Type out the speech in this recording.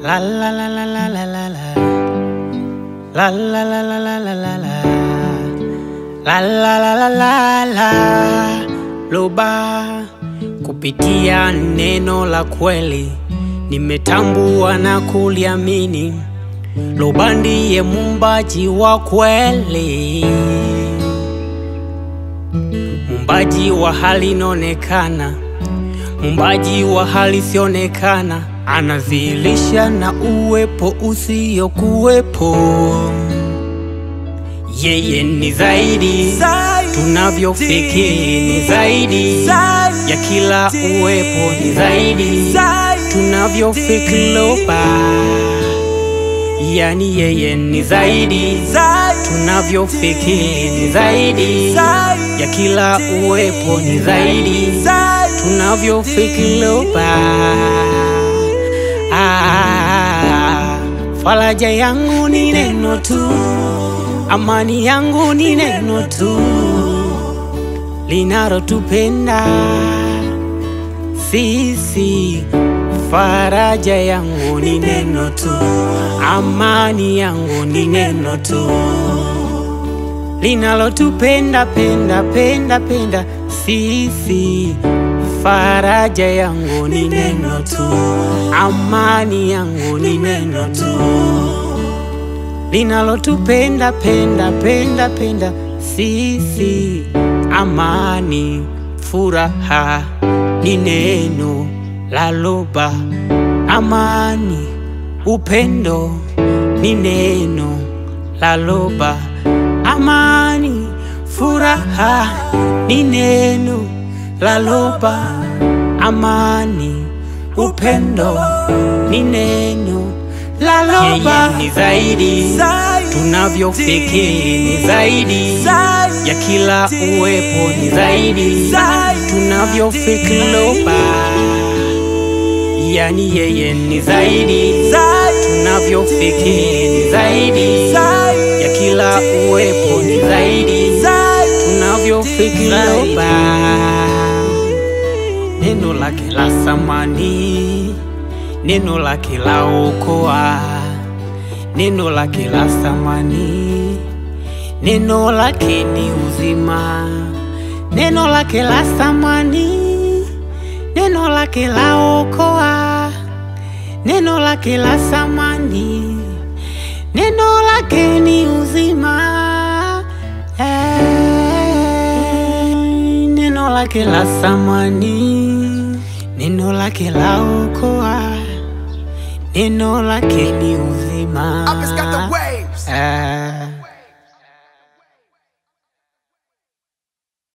La la la la la la la la. La la la la la la la la. La la la la la la. Loba, kupitia neno la kweli nimetambua na kuliamini. Loba ndiye muumbaji wa kweli, muumbaji wa hali inonekana, muumbaji wa hali sionekana, anazilisha na uwepo usiokuwepo. Yeye ni zaidi tunavyofikiri, ni zaidi ya kila uwepo, ni zaidi tunavyofikiri. Loba, yani yeye ni zaidi tunavyofikiri, ni zaidi ya kila uwepo, ni zaidi tunavyofikiri. Loba, faraja yangu ni neno tu, amani yangu ni neno tu, linalotupenda sisi. Faraja yangu ni neno tu, amani yangu ni neno tu, linalotupenda penda penda penda sisi. Faraja yangu ni neno tu, amani yangu ni neno tu, linalotupenda penda penda penda sisi. Amani, furaha ni neno la Loba. Amani, upendo ni neno la Loba. Amani, furaha ni neno la Loba. Amani, upendo ni neno la Loba. Yeye ni zaidi tunavyofikiri, ni zaidi ya kila uwepo, ni zaidi tunavyofikiri. Loba, yani yeye ni zaidi tunavyofikiri, ni zaidi ya kila uwepo, ni zaidi tunavyofikiri. Loba, neno lake la samani, neno lake la okoa, neno lake la samani, neno lake ni uzima, neno lake la samani, neno lake la okoa, neno lake la samani, neno lake ni uzima, neno lake la samani, neno lake la okoa, neno lake ni uzima.